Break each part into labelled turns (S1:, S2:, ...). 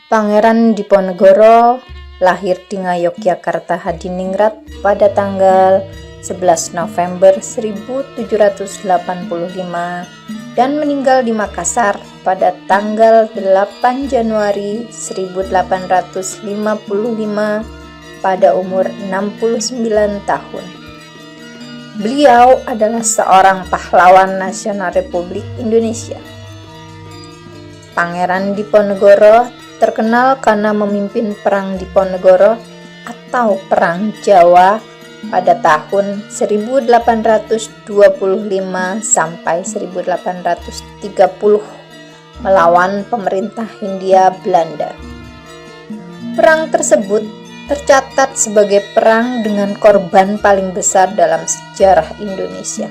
S1: Pangeran Diponegoro lahir di Ngayogyakarta Hadiningrat pada tanggal 11 November 1785 dan meninggal di Makassar pada tanggal 8 Januari 1855 pada umur 69 tahun. Beliau adalah seorang pahlawan nasional Republik Indonesia. Pangeran Diponegoro terkenal karena memimpin Perang Diponegoro atau Perang Jawa pada tahun 1825 sampai 1830 melawan pemerintah Hindia Belanda. Perang tersebut tercatat sebagai perang dengan korban paling besar dalam sejarah Indonesia,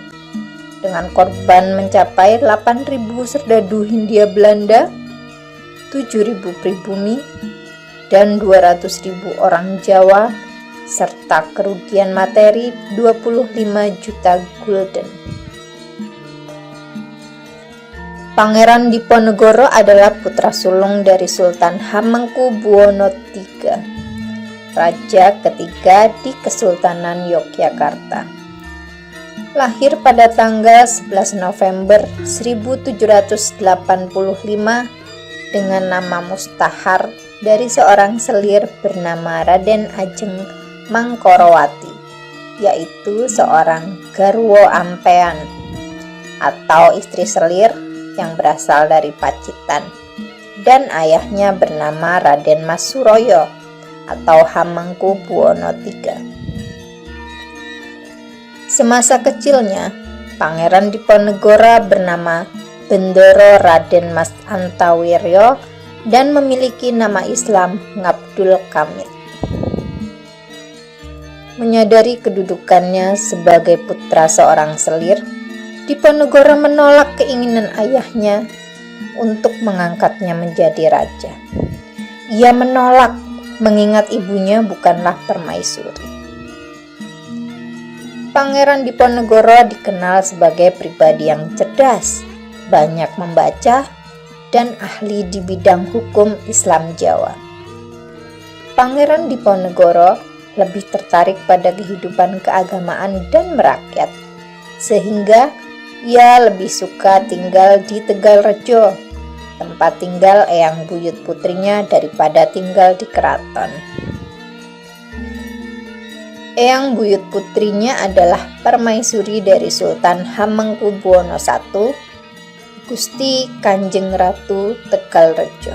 S1: dengan korban mencapai 8.000 serdadu Hindia Belanda, 7.000 pribumi, dan 200.000 orang Jawa, serta kerugian materi 25 juta gulden. Pangeran Diponegoro adalah putra sulung dari Sultan Hamengkubuwono III, raja ketiga di Kesultanan Yogyakarta. Lahir pada tanggal 11 November 1785 dengan nama mustahar dari seorang selir bernama Raden Ajeng Mangkorowati, yaitu seorang garwo ampean atau istri selir yang berasal dari Pacitan, dan ayahnya bernama Raden Mas Suroyo atau Hamengkubuwono III. Semasa kecilnya, Pangeran Diponegoro bernama Bendoro Raden Mas Antawiryo dan memiliki nama Islam Ngabdul Kamit. Menyadari kedudukannya sebagai putra seorang selir, Diponegoro menolak keinginan ayahnya untuk mengangkatnya menjadi raja. Ia menolak mengingat ibunya bukanlah permaisuri. Pangeran Diponegoro dikenal sebagai pribadi yang cerdas, banyak membaca, dan ahli di bidang hukum Islam Jawa. Pangeran Diponegoro lebih tertarik pada kehidupan keagamaan dan merakyat, sehingga ia lebih suka tinggal di Tegalrejo, tempat tinggal eyang buyut putrinya, daripada tinggal di keraton. Eyang buyut putrinya adalah permaisuri dari Sultan Hamengkubuwono I, Gusti Kanjeng Ratu Tegalrejo.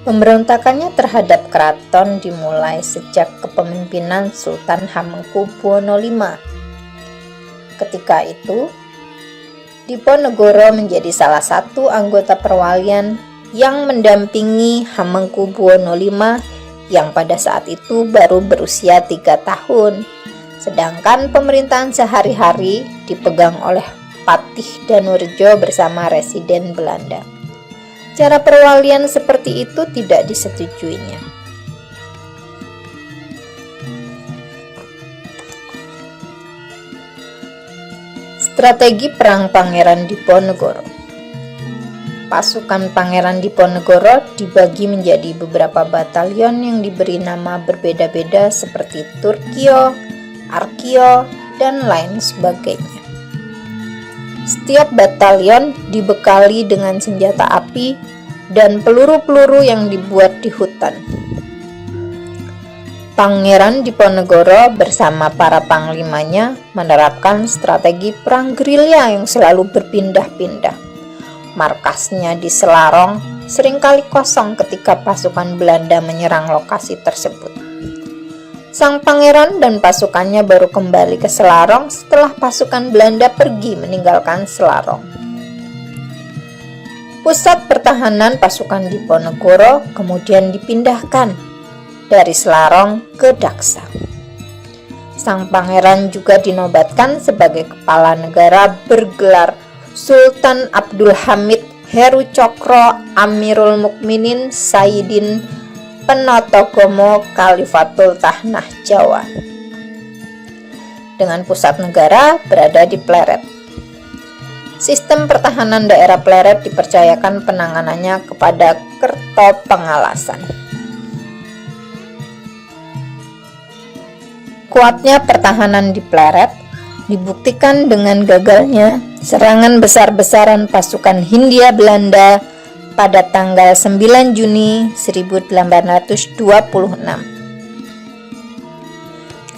S1: Pemberontakannya terhadap keraton dimulai sejak kepemimpinan Sultan Hamengkubuwono V. Ketika itu, Diponegoro menjadi salah satu anggota perwalian yang mendampingi Hamengkubuwono V yang pada saat itu baru berusia 3 tahun, sedangkan pemerintahan sehari-hari dipegang oleh Patih Danurejo bersama residen Belanda. Cara perwalian seperti itu tidak disetujuinya. Strategi perang Pangeran Diponegoro. Pasukan Pangeran Diponegoro dibagi menjadi beberapa batalion yang diberi nama berbeda-beda seperti Turkio, Arkio, dan lain sebagainya. Setiap batalion dibekali dengan senjata api dan peluru-peluru yang dibuat di hutan. Pangeran Diponegoro bersama para panglimanya menerapkan strategi perang gerilya yang selalu berpindah-pindah. Markasnya di Selarong seringkali kosong ketika pasukan Belanda menyerang lokasi tersebut. Sang pangeran dan pasukannya baru kembali ke Selarong setelah pasukan Belanda pergi meninggalkan Selarong. Pusat pertahanan pasukan Diponegoro kemudian dipindahkan dari Selarong ke Daksa. Sang pangeran juga dinobatkan sebagai kepala negara bergelar Sultan Abdul Hamid Heru Cokro Amirul Mukminin Sayyidin Penotogomo Khalifatul Tahnah Jawa, dengan pusat negara berada di Pleret. Sistem pertahanan daerah Pleret dipercayakan penanganannya kepada Kertopengalasan. Kuatnya pertahanan di Pleret dibuktikan dengan gagalnya serangan besar-besaran pasukan Hindia Belanda pada tanggal 9 Juni 1826.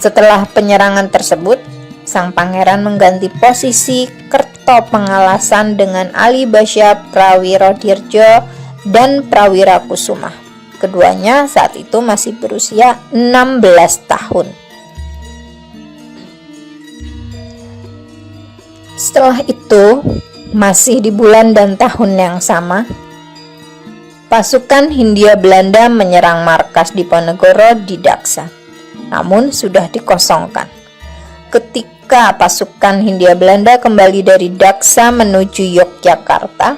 S1: Setelah penyerangan tersebut, sang pangeran mengganti posisi Kertopengalasan dengan Ali Basya Prawirodirjo dan Prawira Kusuma. Keduanya saat itu masih berusia 16 tahun. Setelah itu, masih di bulan dan tahun yang sama, pasukan Hindia Belanda menyerang markas Diponegoro di Daksa, namun sudah dikosongkan. Ketika pasukan Hindia Belanda kembali dari Daksa menuju Yogyakarta,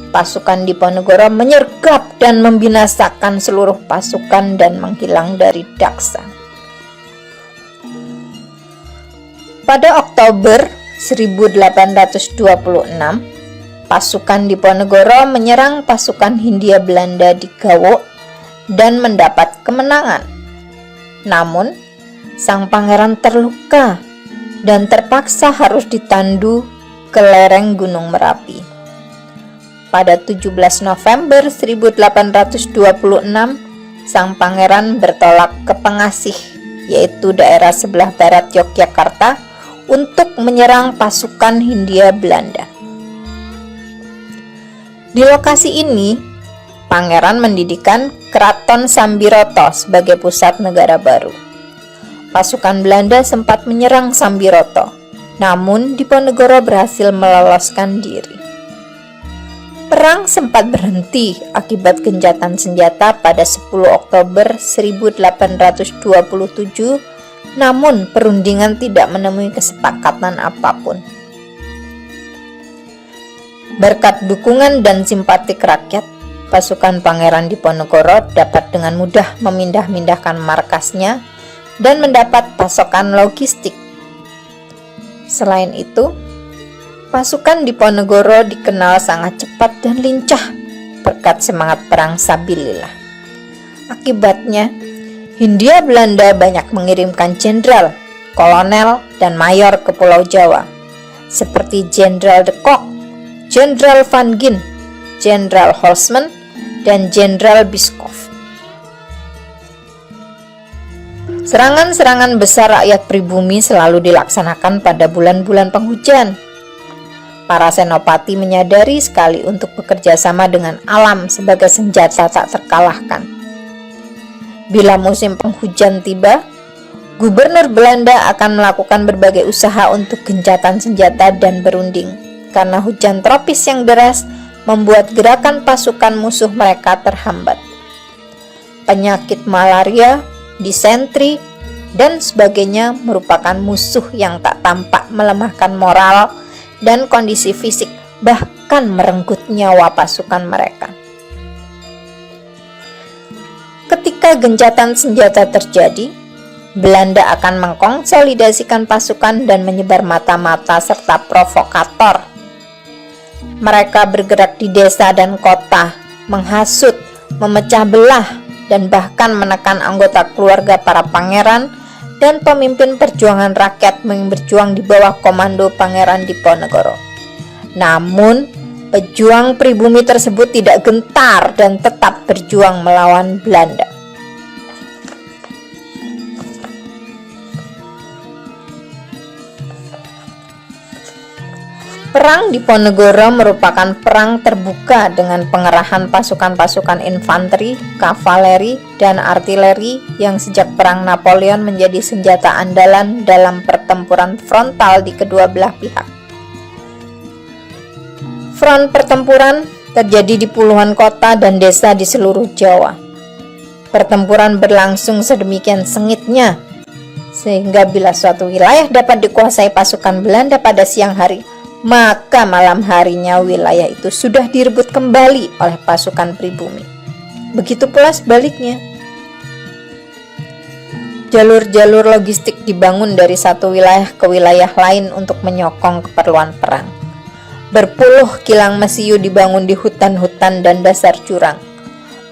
S1: pasukan Diponegoro menyergap dan membinasakan seluruh pasukan dan menghilang dari Daksa. Pada Oktober 1826, pasukan Diponegoro menyerang pasukan Hindia Belanda di Gawo dan mendapat kemenangan. Namun, sang pangeran terluka dan terpaksa harus ditandu ke lereng Gunung Merapi. Pada 17 November 1826, sang pangeran bertolak ke Pengasih, yaitu daerah sebelah barat Yogyakarta, untuk menyerang pasukan Hindia Belanda. Di lokasi ini, pangeran mendirikan Keraton Sambiroto sebagai pusat negara baru. Pasukan Belanda sempat menyerang Sambiroto, namun Diponegoro berhasil meloloskan diri. Perang sempat berhenti akibat gencatan senjata pada 10 Oktober 1827, namun perundingan tidak menemui kesepakatan apapun. Berkat dukungan dan simpatik rakyat, pasukan Pangeran Diponegoro dapat dengan mudah memindah-mindahkan markasnya dan mendapat pasokan logistik. Selain itu, pasukan Diponegoro dikenal sangat cepat dan lincah berkat semangat perang sabilillah. Akibatnya, Hindia Belanda banyak mengirimkan jenderal, kolonel, dan mayor ke Pulau Jawa, seperti Jenderal de Kock, Jenderal Van Gien, Jenderal Holzman, dan Jenderal Bischoff. Serangan-serangan besar rakyat pribumi selalu dilaksanakan pada bulan-bulan penghujan. Para senopati menyadari sekali untuk bekerja sama dengan alam sebagai senjata tak terkalahkan. Bila musim penghujan tiba, gubernur Belanda akan melakukan berbagai usaha untuk gencatan senjata dan berunding, karena hujan tropis yang deras membuat gerakan pasukan musuh mereka terhambat. Penyakit malaria, disentri, dan sebagainya merupakan musuh yang tak tampak melemahkan moral dan kondisi fisik, bahkan merenggut nyawa pasukan mereka. Ketika gencatan senjata terjadi, Belanda akan mengkonsolidasikan pasukan dan menyebar mata-mata serta provokator. Mereka bergerak di desa dan kota, menghasut, memecah belah, dan bahkan menekan anggota keluarga para pangeran dan pemimpin perjuangan rakyat yang berjuang di bawah komando Pangeran Diponegoro. Namun, pejuang pribumi tersebut tidak gentar dan tetap berjuang melawan Belanda. Perang Diponegoro merupakan perang terbuka dengan pengerahan pasukan-pasukan infanteri, kavaleri, dan artileri yang sejak Perang Napoleon menjadi senjata andalan dalam pertempuran frontal di kedua belah pihak. Front pertempuran terjadi di puluhan kota dan desa di seluruh Jawa. Pertempuran berlangsung sedemikian sengitnya, sehingga bila suatu wilayah dapat dikuasai pasukan Belanda pada siang hari, maka malam harinya wilayah itu sudah direbut kembali oleh pasukan pribumi. Begitu pula sebaliknya. Jalur-jalur logistik dibangun dari satu wilayah ke wilayah lain untuk menyokong keperluan perang. Berpuluh kilang mesiu dibangun di hutan-hutan dan dasar jurang.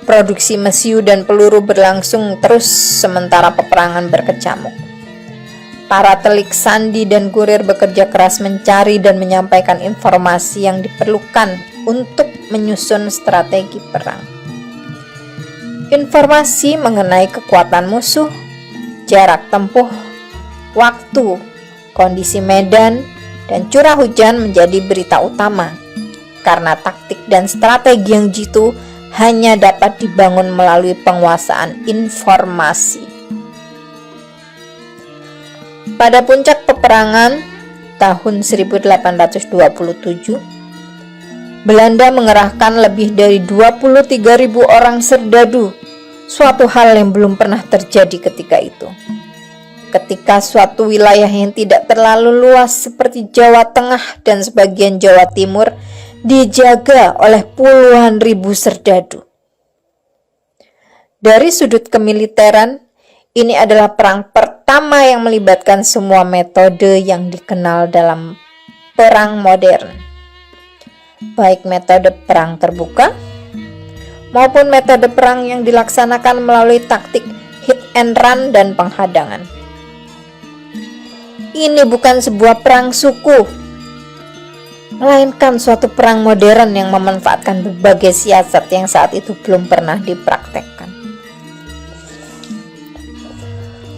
S1: Produksi mesiu dan peluru berlangsung terus sementara peperangan berkecamuk. Para telik sandi dan kurir bekerja keras mencari dan menyampaikan informasi yang diperlukan untuk menyusun strategi perang. Informasi mengenai kekuatan musuh, jarak tempuh, waktu, kondisi medan, dan curah hujan menjadi berita utama, karena taktik dan strategi yang jitu hanya dapat dibangun melalui penguasaan informasi. Pada puncak peperangan tahun 1827, Belanda mengerahkan lebih dari 23.000 orang serdadu, suatu hal yang belum pernah terjadi ketika itu. Ketika suatu wilayah yang tidak terlalu luas seperti Jawa Tengah dan sebagian Jawa Timur dijaga oleh puluhan ribu serdadu. Dari sudut kemiliteran, ini adalah perang pertama yang melibatkan semua metode yang dikenal dalam perang modern, baik metode perang terbuka maupun metode perang yang dilaksanakan melalui taktik hit and run dan penghadangan. Ini bukan sebuah perang suku, melainkan suatu perang modern yang memanfaatkan berbagai siasat yang saat itu belum pernah dipraktekkan.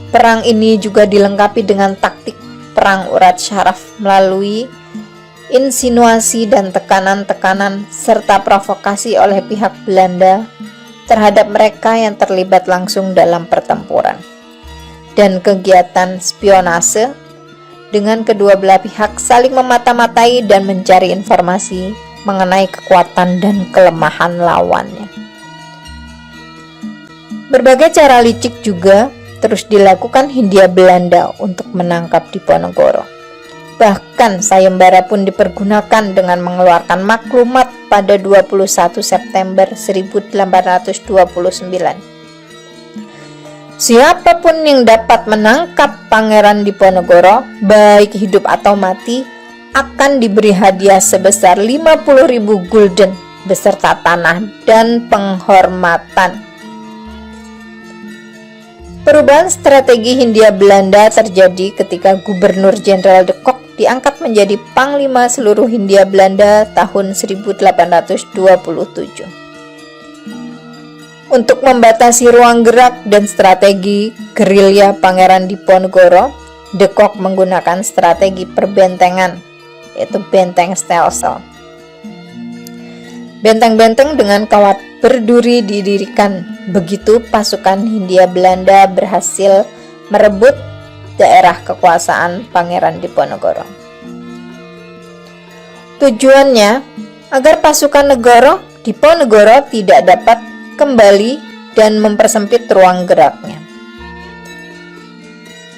S1: Perang ini juga dilengkapi dengan taktik perang urat syaraf melalui insinuasi dan tekanan-tekanan serta provokasi oleh pihak Belanda terhadap mereka yang terlibat langsung dalam pertempuran, dan kegiatan spionase dengan kedua belah pihak saling memata-matai dan mencari informasi mengenai kekuatan dan kelemahan lawannya. Berbagai cara licik juga terus dilakukan Hindia Belanda untuk menangkap Diponegoro. Bahkan sayembara pun dipergunakan dengan mengeluarkan maklumat pada 21 September 1829. Siapapun yang dapat menangkap Pangeran Diponegoro, baik hidup atau mati, akan diberi hadiah sebesar 50.000 gulden beserta tanah dan penghormatan. Perubahan strategi Hindia Belanda terjadi ketika Gubernur Jenderal de Kock diangkat menjadi Panglima seluruh Hindia Belanda tahun 1827. Untuk membatasi ruang gerak dan strategi gerilya Pangeran Diponegoro, de Kock menggunakan strategi perbentengan, yaitu benteng stelsel. Benteng-benteng dengan kawat berduri didirikan, begitu pasukan Hindia Belanda berhasil merebut daerah kekuasaan Pangeran Diponegoro. Tujuannya agar pasukan Diponegoro tidak dapat kembali dan mempersempit ruang geraknya.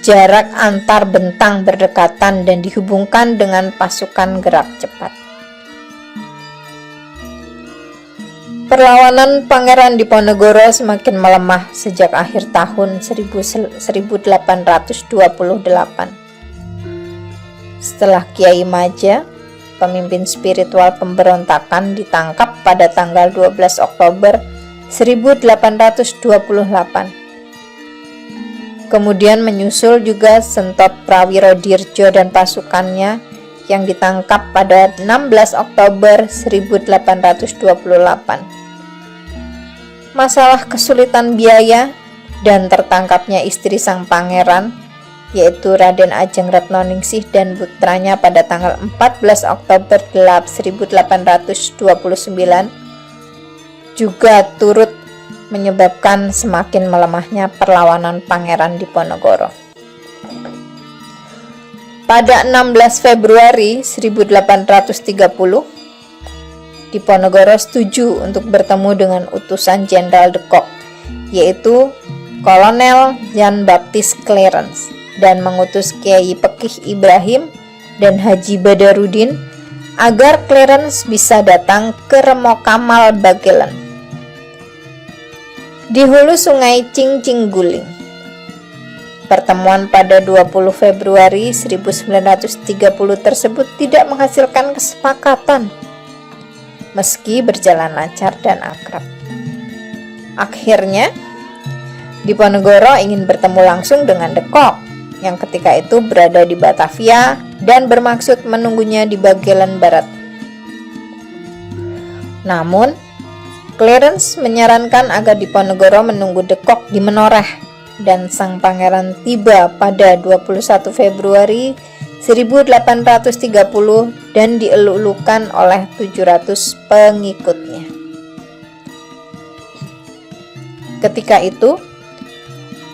S1: Jarak antar bentang berdekatan dan dihubungkan dengan pasukan gerak cepat. Perlawanan Pangeran Diponegoro semakin melemah sejak akhir tahun 1828. Setelah Kiai Maja, pemimpin spiritual pemberontakan, ditangkap pada tanggal 12 Oktober 1828. Kemudian menyusul juga Sentot Prawirodirjo dan pasukannya yang ditangkap pada 16 Oktober 1828. Masalah kesulitan biaya dan tertangkapnya istri sang pangeran, yaitu Raden Ajeng Retnoningsih dan putranya pada tanggal 14 Oktober 1829, juga turut menyebabkan semakin melemahnya perlawanan Pangeran Diponegoro. Pada 16 Februari 1830, Diponegoro setuju untuk bertemu dengan utusan Jenderal de Kock, yaitu Kolonel Jan Baptist Clarence, dan mengutus Kiai Pekih Ibrahim dan Haji Badarudin agar Clarence bisa datang ke Remo Kamal Bagelen di hulu sungai Cingcingguling. Pertemuan pada 20 Februari 1930 tersebut tidak menghasilkan kesepakatan, meski berjalan lancar dan akrab. Akhirnya, Diponegoro ingin bertemu langsung dengan De Kock, yang ketika itu berada di Batavia dan bermaksud menunggunya di bagian barat. Namun, Clarence menyarankan agar Diponegoro menunggu De Kock di Menoreh, dan sang pangeran tiba pada 21 Februari 1830 dan dielulukan oleh 700 pengikutnya. Ketika itu,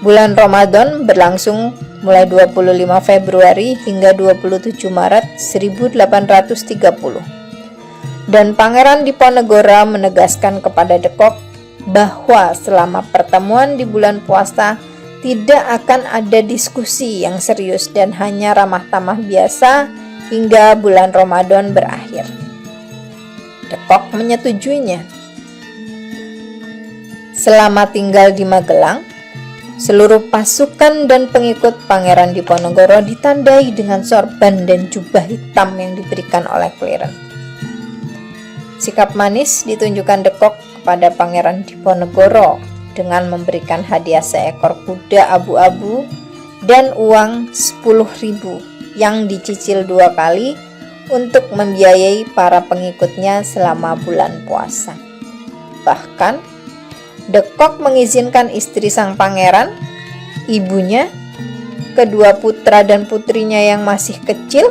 S1: bulan Ramadan berlangsung mulai 25 Februari hingga 27 Maret 1830. Dan Pangeran Diponegoro menegaskan kepada De Kock bahwa selama pertemuan di bulan puasa tidak akan ada diskusi yang serius dan hanya ramah tamah biasa hingga bulan Ramadan berakhir. De Kock menyetujuinya. Selama tinggal di Magelang, seluruh pasukan dan pengikut Pangeran Diponegoro ditandai dengan sorban dan jubah hitam yang diberikan oleh Clarence. Sikap manis ditunjukkan De Kock kepada Pangeran Diponegoro dengan memberikan hadiah seekor kuda abu-abu dan uang 10.000 yang dicicil 2 kali untuk membiayai para pengikutnya selama bulan puasa. Bahkan, De Kock mengizinkan istri sang pangeran, ibunya, kedua putra dan putrinya yang masih kecil,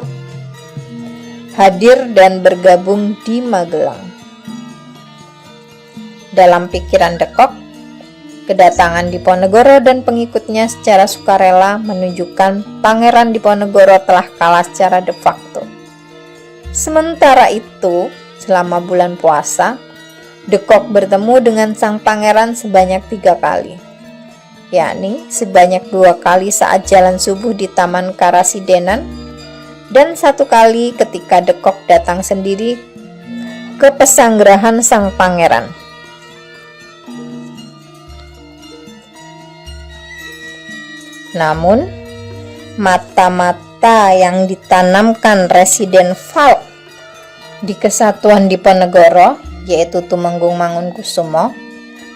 S1: hadir dan bergabung di Magelang. Dalam pikiran De Kock, kedatangan Diponegoro dan pengikutnya secara sukarela menunjukkan Pangeran Diponegoro telah kalah secara de facto. Sementara itu, selama bulan puasa, De Kock bertemu dengan sang pangeran sebanyak 3 kali, yakni sebanyak 2 kali saat jalan subuh di Taman Karasidenan dan 1 kali ketika De Kock datang sendiri ke pesanggerahan sang pangeran. Namun, mata-mata yang ditanamkan Residen Falk di Kesatuan Diponegoro, yaitu Tumenggung Mangunkusumo,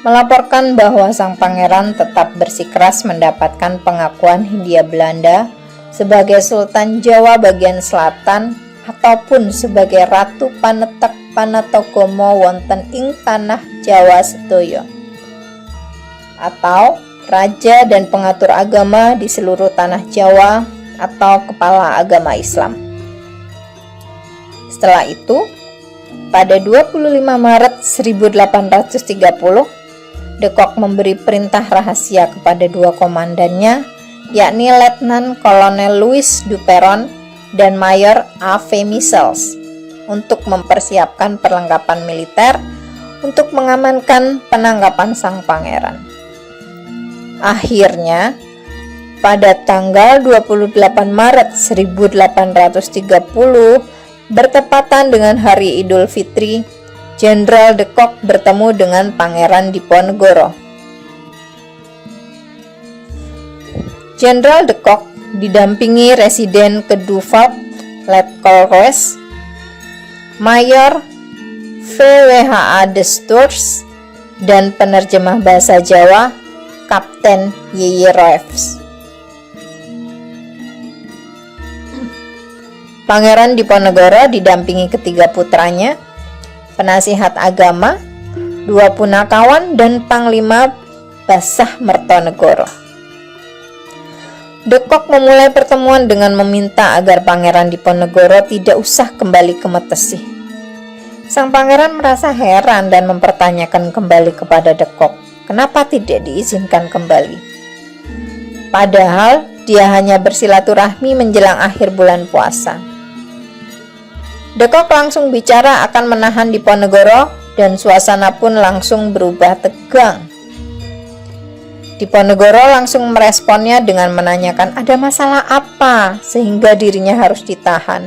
S1: melaporkan bahwa sang pangeran tetap bersikeras mendapatkan pengakuan Hindia Belanda sebagai Sultan Jawa bagian selatan ataupun sebagai Ratu Panetek Panatogomo wonten ing tanah Jawa sedaya, atau raja dan pengatur agama di seluruh tanah Jawa atau kepala agama Islam. Setelah itu, pada 25 Maret 1830, De Kock memberi perintah rahasia kepada 2 komandannya, yakni Letnan Kolonel Louis Duperon dan Mayor A.V. Michels, untuk mempersiapkan perlengkapan militer untuk mengamankan penangkapan sang pangeran. Akhirnya, pada tanggal 28 Maret 1830, bertepatan dengan hari Idul Fitri, Jenderal De Kock bertemu dengan Pangeran Diponegoro. Jenderal De Kock didampingi Residen Kedua Falk, Letkolroes, Mayor VWHA de Stoors, dan penerjemah bahasa Jawa, Kapten Yeye Roefs. Pangeran Diponegoro didampingi ketiga putranya, penasihat agama, 2 punakawan, dan Panglima Basah Mertonegoro. De Kock memulai pertemuan dengan meminta agar Pangeran Diponegoro tidak usah kembali ke Metesi. Sang pangeran merasa heran dan mempertanyakan kembali kepada De Kock, kenapa tidak diizinkan kembali? Padahal dia hanya bersilaturahmi menjelang akhir bulan puasa. De Kock langsung bicara akan menahan Diponegoro dan suasana pun langsung berubah tegang. Diponegoro langsung meresponnya dengan menanyakan ada masalah apa sehingga dirinya harus ditahan.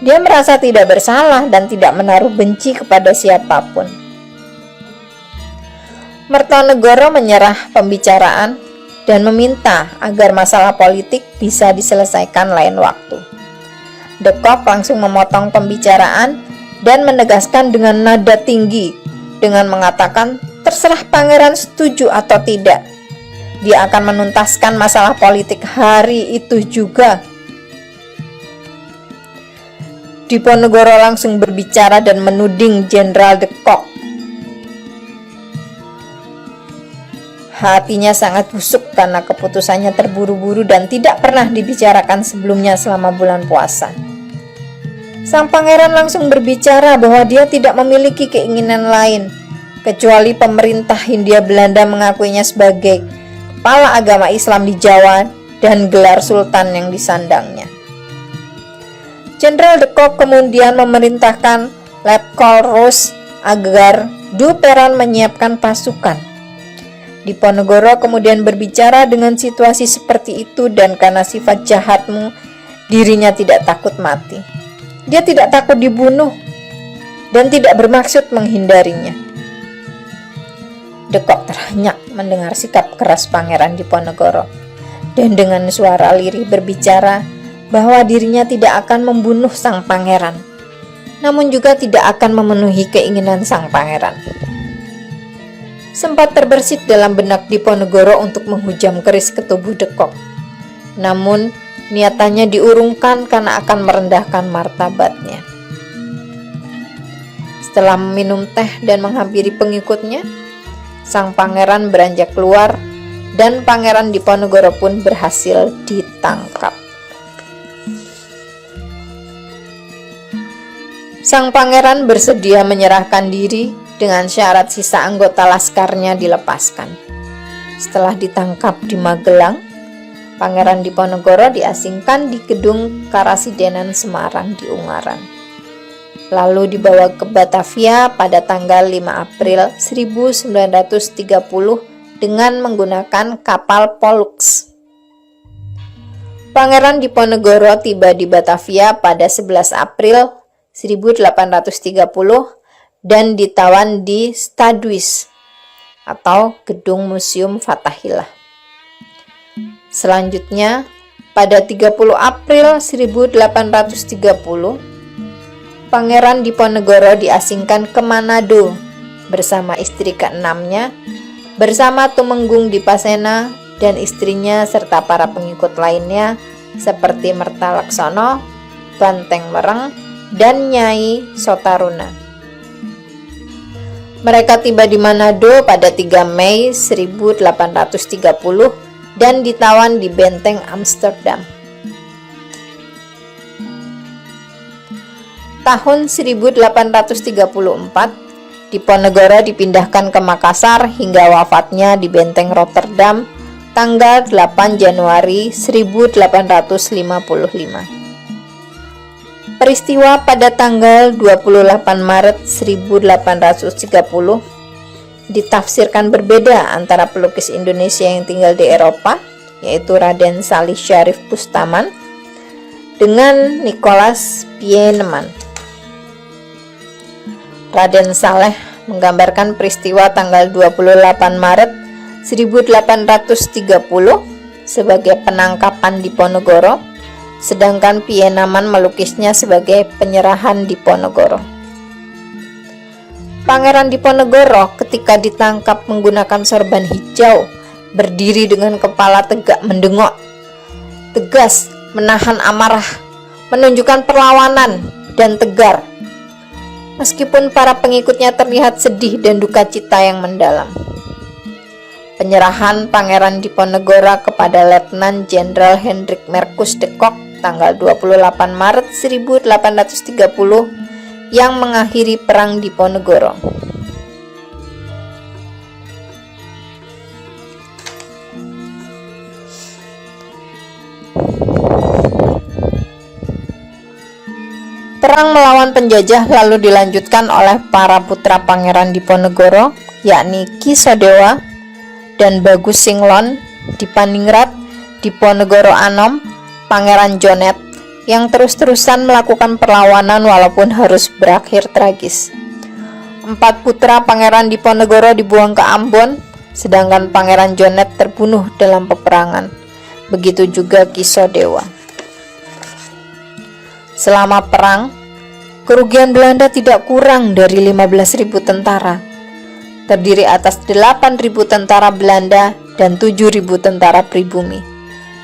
S1: Dia merasa tidak bersalah dan tidak menaruh benci kepada siapapun. Mertonegoro menyerah pembicaraan dan meminta agar masalah politik bisa diselesaikan lain waktu. De Kock langsung memotong pembicaraan dan menegaskan dengan nada tinggi dengan mengatakan, terserah pangeran setuju atau tidak, dia akan menuntaskan masalah politik hari itu juga. Diponegoro langsung berbicara dan menuding Jenderal De Kock. Hatinya sangat busuk karena keputusannya terburu-buru dan tidak pernah dibicarakan sebelumnya selama bulan puasa. Sang pangeran langsung berbicara bahwa dia tidak memiliki keinginan lain kecuali pemerintah Hindia Belanda mengakuinya sebagai kepala agama Islam di Jawa dan gelar sultan yang disandangnya. Jenderal De Kock kemudian memerintahkan Letkol Roos agar Du Perron menyiapkan pasukan. Diponegoro kemudian berbicara dengan situasi seperti itu dan karena sifat jahatmu, dirinya tidak takut mati. Dia tidak takut dibunuh dan tidak bermaksud menghindarinya. De Kock terhenyak mendengar sikap keras Pangeran Diponegoro dan dengan suara lirih berbicara bahwa dirinya tidak akan membunuh sang pangeran, namun juga tidak akan memenuhi keinginan sang pangeran. Sempat terbersit dalam benak Diponegoro untuk menghujam keris ke tubuh De Kock, namun niatannya diurungkan karena akan merendahkan martabatnya. Setelah meminum teh dan menghampiri pengikutnya, sang pangeran beranjak keluar dan Pangeran Diponegoro pun berhasil ditangkap. Sang pangeran bersedia menyerahkan diri dengan syarat sisa anggota laskarnya dilepaskan. Setelah ditangkap di Magelang, Pangeran Diponegoro diasingkan di gedung Karasidenan Semarang di Ungaran. Lalu dibawa ke Batavia pada tanggal 5 April 1930 dengan menggunakan kapal Pollux. Pangeran Diponegoro tiba di Batavia pada 11 April 1830 dan ditawan di Stadhuis atau Gedung Museum Fathahillah. Selanjutnya, pada 30 April 1830, Pangeran Diponegoro diasingkan ke Manado bersama istri keenamnya, bersama Tumenggung Dipasena dan istrinya serta para pengikut lainnya seperti Merta Laksono, Banteng Mereng, dan Nyai Sotaruna. Mereka tiba di Manado pada 3 Mei 1830 dan ditawan di Benteng Amsterdam. Tahun 1834, Diponegoro dipindahkan ke Makassar hingga wafatnya di Benteng Rotterdam tanggal 8 Januari 1855. Peristiwa pada tanggal 28 Maret 1830 ditafsirkan berbeda antara pelukis Indonesia yang tinggal di Eropa, yaitu Raden Salih Syarif Bustaman, dengan Nicholas Pieneman. Raden Saleh menggambarkan peristiwa tanggal 28 Maret 1830 sebagai penangkapan Diponegoro, sedangkan Pieneman melukisnya sebagai penyerahan Diponegoro. Pangeran Diponegoro ketika ditangkap menggunakan sorban hijau berdiri dengan kepala tegak mendengok, tegas, menahan amarah, menunjukkan perlawanan dan tegar. Meskipun para pengikutnya terlihat sedih dan duka cita yang mendalam. Penyerahan Pangeran Diponegoro kepada Letnan Jenderal Hendrik Merkus de Kock tanggal 28 Maret 1830 yang mengakhiri Perang Diponegoro. Perang melawan penjajah lalu dilanjutkan oleh para putra Pangeran Diponegoro, yakni Ki Sodewa dan Bagus Singlon, Dipaningrat, Diponegoro Anom, Pangeran Jonet, yang terus-terusan melakukan perlawanan walaupun harus berakhir tragis. 4 putra Pangeran Diponegoro dibuang ke Ambon, sedangkan Pangeran Jonnet terbunuh dalam peperangan. Begitu juga Ki Sodewa. Selama perang, kerugian Belanda tidak kurang dari 15.000 tentara, terdiri atas 8.000 tentara Belanda dan 7.000 tentara pribumi,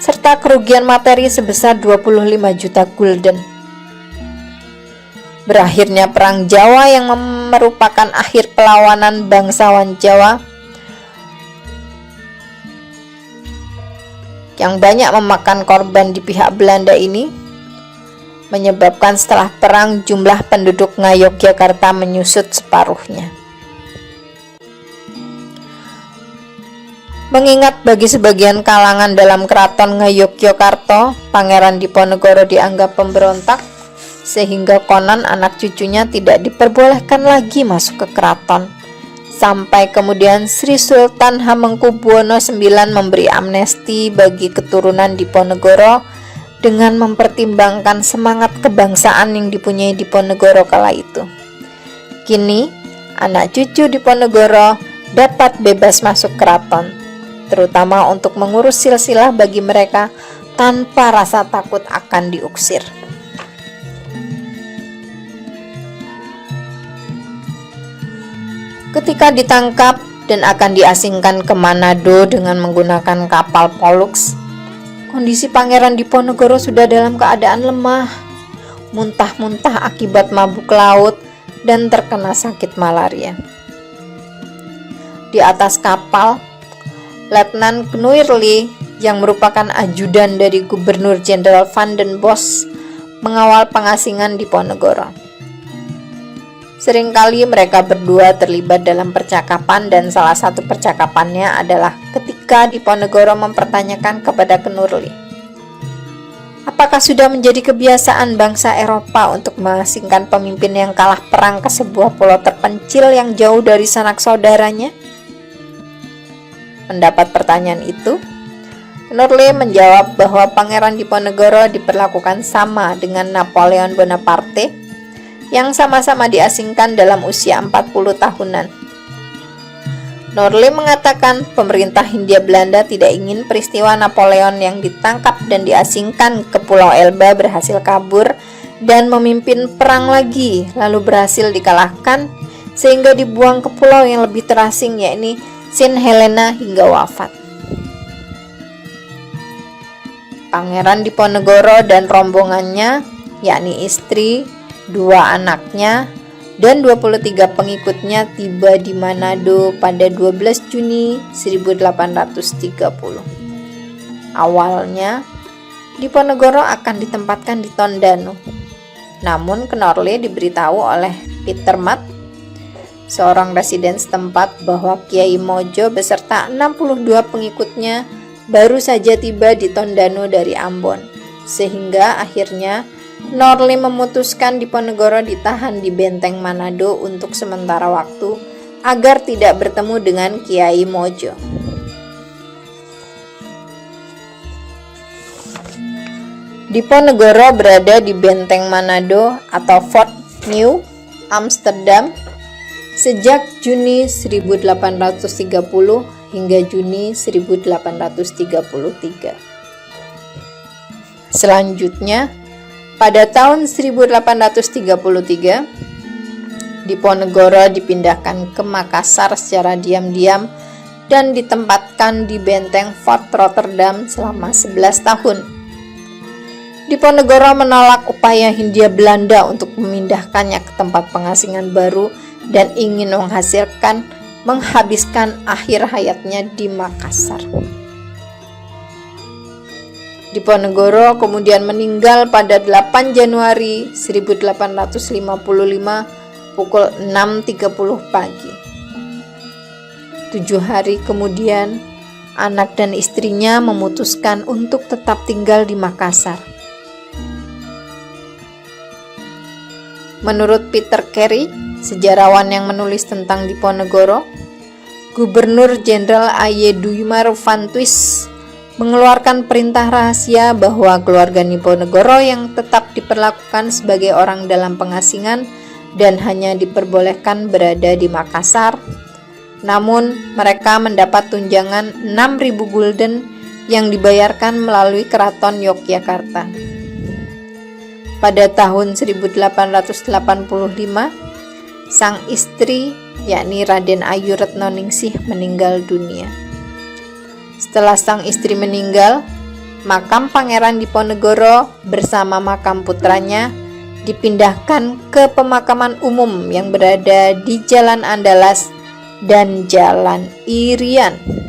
S1: serta kerugian materi sebesar 25 juta gulden. Berakhirnya Perang Jawa yang merupakan akhir perlawanan bangsawan Jawa yang banyak memakan korban di pihak Belanda ini, menyebabkan setelah perang jumlah penduduk Ngayogyakarta menyusut separuhnya. Mengingat bagi sebagian kalangan dalam keraton Ngayogyakarta, Pangeran Diponegoro dianggap pemberontak, sehingga konon anak cucunya tidak diperbolehkan lagi masuk ke keraton. Sampai kemudian Sri Sultan Hamengkubuwono IX memberi amnesti bagi keturunan Diponegoro dengan mempertimbangkan semangat kebangsaan yang dipunyai Diponegoro kala itu. Kini, anak cucu Diponegoro dapat bebas masuk keraton, terutama untuk mengurus silsilah bagi mereka tanpa rasa takut akan diuksir. Ketika ditangkap dan akan diasingkan ke Manado dengan menggunakan kapal Pollux, kondisi Pangeran Diponegoro sudah dalam keadaan lemah, muntah-muntah akibat mabuk laut dan terkena sakit malaria. Di atas kapal, Letnan Knuirli yang merupakan ajudan dari Gubernur Jenderal Van den Bosch mengawal pengasingan Diponegoro. Seringkali mereka berdua terlibat dalam percakapan, dan salah satu percakapannya adalah ketika Diponegoro mempertanyakan kepada Knuirli, apakah sudah menjadi kebiasaan bangsa Eropa untuk mengasingkan pemimpin yang kalah perang ke sebuah pulau terpencil yang jauh dari sanak saudaranya? Mendapat pertanyaan itu, Knuirli menjawab bahwa Pangeran Diponegoro diperlakukan sama dengan Napoleon Bonaparte yang sama-sama diasingkan dalam usia 40 tahunan. Knuirli mengatakan pemerintah Hindia Belanda tidak ingin peristiwa Napoleon yang ditangkap dan diasingkan ke Pulau Elba berhasil kabur dan memimpin perang lagi, lalu berhasil dikalahkan sehingga dibuang ke pulau yang lebih terasing, yakni Saint Helena, hingga wafat. Pangeran Diponegoro dan rombongannya, yakni istri, 2 anaknya, dan 23 pengikutnya tiba di Manado pada 12 Juni 1830. Awalnya, Diponegoro akan ditempatkan di Tondano. Namun Knuirli diberitahu oleh Peter Matt, seorang residen setempat, bahwa Kiai Mojo beserta 62 pengikutnya baru saja tiba di Tondano dari Ambon, sehingga akhirnya Knuirli memutuskan Diponegoro ditahan di benteng Manado untuk sementara waktu agar tidak bertemu dengan Kiai Mojo. Diponegoro berada di benteng Manado atau Fort New Amsterdam sejak Juni 1830 hingga Juni 1833. Selanjutnya, pada tahun 1833, Diponegoro dipindahkan ke Makassar secara diam-diam dan ditempatkan di benteng Fort Rotterdam selama 11 tahun. Diponegoro menolak upaya Hindia Belanda untuk memindahkannya ke tempat pengasingan baru dan ingin menghabiskan akhir hayatnya di Makassar. Diponegoro kemudian meninggal pada 8 Januari 1855 pukul 6.30 pagi. 7 hari kemudian, anak dan istrinya memutuskan untuk tetap tinggal di Makassar. Menurut Peter Carey, sejarawan yang menulis tentang Diponegoro, Gubernur Jenderal Ayeduymar van Twist mengeluarkan perintah rahasia bahwa keluarga Diponegoro yang tetap diperlakukan sebagai orang dalam pengasingan dan hanya diperbolehkan berada di Makassar Namun mereka mendapat tunjangan 6.000 gulden yang dibayarkan melalui Keraton Yogyakarta. Pada tahun 1885, sang istri yakni Raden Ayu Retnoningsih meninggal dunia. Setelah sang istri meninggal, makam Pangeran Diponegoro bersama makam putranya dipindahkan ke pemakaman umum yang berada di Jalan Andalas dan Jalan Irian.